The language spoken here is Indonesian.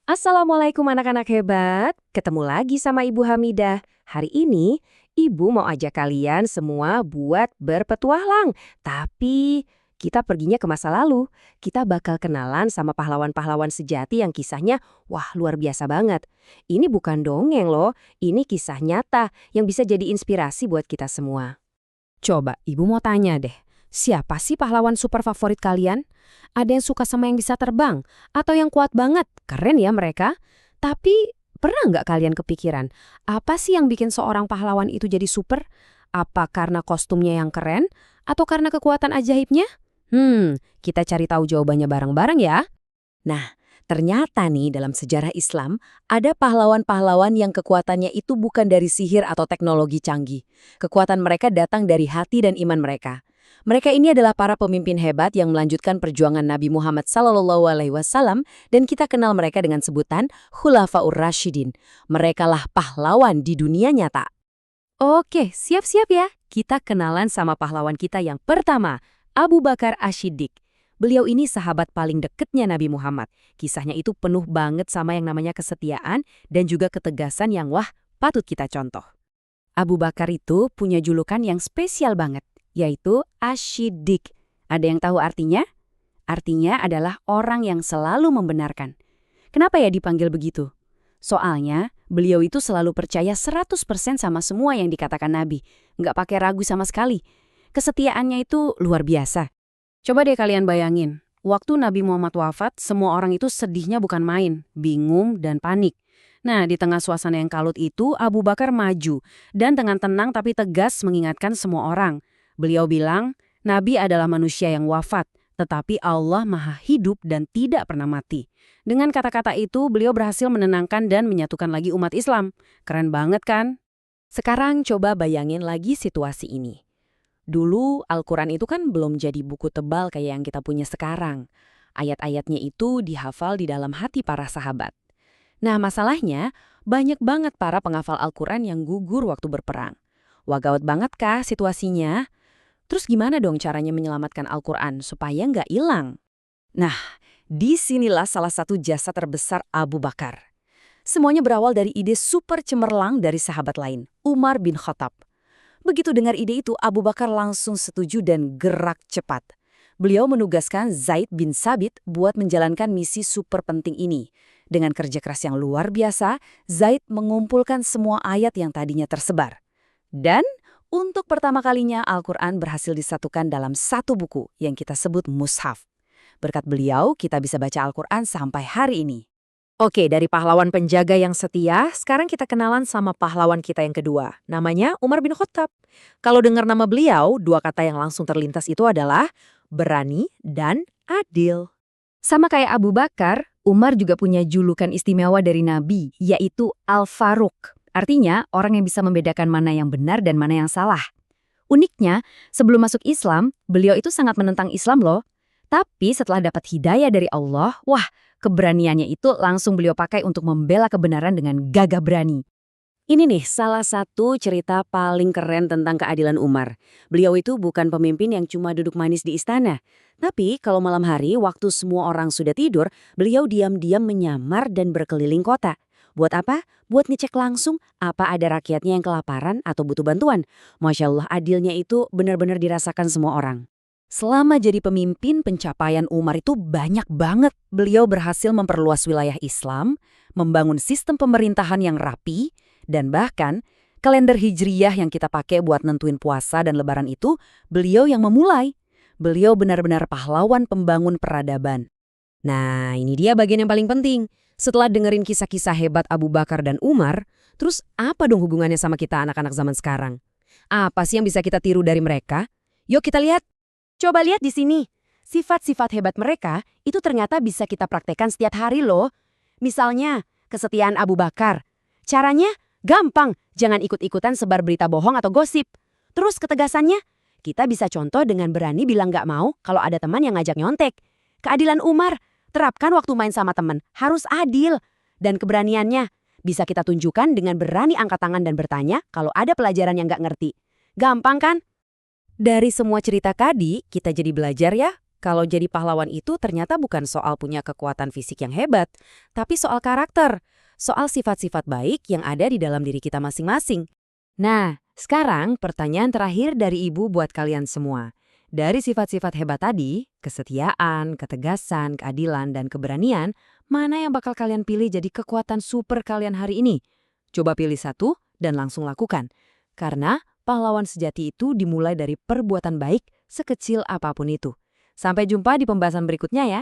Assalamualaikum anak-anak hebat. Ketemu lagi sama Ibu Hamidah. Hari ini, Ibu mau ajak kalian semua buat berpetualang. Tapi kita perginya ke masa lalu. Kita bakal kenalan sama pahlawan-pahlawan sejati yang kisahnya, wah luar biasa banget. Ini bukan dongeng loh, ini kisah nyata yang bisa jadi inspirasi buat kita semua. Coba, Ibu mau tanya deh. Siapa sih pahlawan super favorit kalian? Ada yang suka sama yang bisa terbang? Atau yang kuat banget? Keren ya mereka. Tapi pernah nggak kalian kepikiran, apa sih yang bikin seorang pahlawan itu jadi super? Apa karena kostumnya yang keren? Atau karena kekuatan ajaibnya? Kita cari tahu jawabannya bareng-bareng ya. Nah, ternyata nih dalam sejarah Islam, ada pahlawan-pahlawan yang kekuatannya itu bukan dari sihir atau teknologi canggih. Kekuatan mereka datang dari hati dan iman mereka. Mereka ini adalah para pemimpin hebat yang melanjutkan perjuangan Nabi Muhammad SAW dan kita kenal mereka dengan sebutan Khulafaur Rasyidin. Merekalah pahlawan di dunia nyata. Oke, siap-siap ya. Kita kenalan sama pahlawan kita yang pertama, Abu Bakar Ash-Shiddiq. Beliau ini sahabat paling deketnya Nabi Muhammad. Kisahnya itu penuh banget sama yang namanya kesetiaan dan juga ketegasan yang wah patut kita contoh. Abu Bakar itu punya julukan yang spesial banget, yaitu Ash-Shiddiq. Ada yang tahu artinya? Artinya adalah orang yang selalu membenarkan. Kenapa ya dipanggil begitu? Soalnya, beliau itu selalu percaya 100% sama semua yang dikatakan Nabi. Nggak pakai ragu sama sekali. Kesetiaannya itu luar biasa. Coba deh kalian bayangin, waktu Nabi Muhammad wafat, semua orang itu sedihnya bukan main, bingung dan panik. Nah, di tengah suasana yang kalut itu, Abu Bakar maju dan dengan tenang tapi tegas mengingatkan semua orang. Beliau bilang, Nabi adalah manusia yang wafat, tetapi Allah maha hidup dan tidak pernah mati. Dengan kata-kata itu, beliau berhasil menenangkan dan menyatukan lagi umat Islam. Keren banget kan? Sekarang coba bayangin lagi situasi ini. Dulu Al-Quran itu kan belum jadi buku tebal kayak yang kita punya sekarang. Ayat-ayatnya itu dihafal di dalam hati para sahabat. Nah masalahnya, banyak banget para penghafal Al-Quran yang gugur waktu berperang. Wah gawat banget kah situasinya? Terus gimana dong caranya menyelamatkan Al-Quran supaya nggak hilang? Nah, disinilah salah satu jasa terbesar Abu Bakar. Semuanya berawal dari ide super cemerlang dari sahabat lain, Umar bin Khattab. Begitu dengar ide itu, Abu Bakar langsung setuju dan gerak cepat. Beliau menugaskan Zaid bin Sabit buat menjalankan misi super penting ini. Dengan kerja keras yang luar biasa, Zaid mengumpulkan semua ayat yang tadinya tersebar. Dan untuk pertama kalinya Al-Quran berhasil disatukan dalam satu buku yang kita sebut Mushaf. Berkat beliau, kita bisa baca Al-Quran sampai hari ini. Oke, dari pahlawan penjaga yang setia, sekarang kita kenalan sama pahlawan kita yang kedua. Namanya Umar bin Khattab. Kalau dengar nama beliau, dua kata yang langsung terlintas itu adalah berani dan adil. Sama kayak Abu Bakar, Umar juga punya julukan istimewa dari Nabi, yaitu Al-Faruq. Artinya, orang yang bisa membedakan mana yang benar dan mana yang salah. Uniknya, sebelum masuk Islam, beliau itu sangat menentang Islam loh. Tapi setelah dapat hidayah dari Allah, wah, keberaniannya itu langsung beliau pakai untuk membela kebenaran dengan gagah berani. Ini nih salah satu cerita paling keren tentang keadilan Umar. Beliau itu bukan pemimpin yang cuma duduk manis di istana. Tapi kalau malam hari, waktu semua orang sudah tidur, beliau diam-diam menyamar dan berkeliling kota. Buat apa? Buat ngecek langsung apa ada rakyatnya yang kelaparan atau butuh bantuan. Masya Allah, adilnya itu benar-benar dirasakan semua orang. Selama jadi pemimpin, pencapaian Umar itu banyak banget. Beliau berhasil memperluas wilayah Islam, membangun sistem pemerintahan yang rapi, dan bahkan kalender hijriyah yang kita pakai buat nentuin puasa dan lebaran itu, beliau yang memulai. Beliau benar-benar pahlawan pembangun peradaban. Nah, ini dia bagian yang paling penting. Setelah dengerin kisah-kisah hebat Abu Bakar dan Umar, terus apa dong hubungannya sama kita anak-anak zaman sekarang? Apa sih yang bisa kita tiru dari mereka? Yuk kita lihat. Coba lihat di sini. Sifat-sifat hebat mereka itu ternyata bisa kita praktekkan setiap hari loh. Misalnya, kesetiaan Abu Bakar. Caranya gampang, jangan ikut-ikutan sebar berita bohong atau gosip. Terus ketegasannya, kita bisa contoh dengan berani bilang nggak mau kalau ada teman yang ngajak nyontek. Keadilan Umar, terapkan waktu main sama teman, harus adil. Dan keberaniannya, bisa kita tunjukkan dengan berani angkat tangan dan bertanya kalau ada pelajaran yang nggak ngerti. Gampang kan? Dari semua cerita tadi, kita jadi belajar ya, Kalau jadi pahlawan itu ternyata bukan soal punya kekuatan fisik yang hebat, tapi soal karakter, soal sifat-sifat baik yang ada di dalam diri kita masing-masing. Nah, sekarang pertanyaan terakhir dari Ibu buat kalian semua. Dari sifat-sifat hebat tadi, kesetiaan, ketegasan, keadilan, dan keberanian, mana yang bakal kalian pilih jadi kekuatan super kalian hari ini? Coba pilih satu dan langsung lakukan. Karena pahlawan sejati itu dimulai dari perbuatan baik sekecil apapun itu. Sampai jumpa di pembahasan berikutnya ya.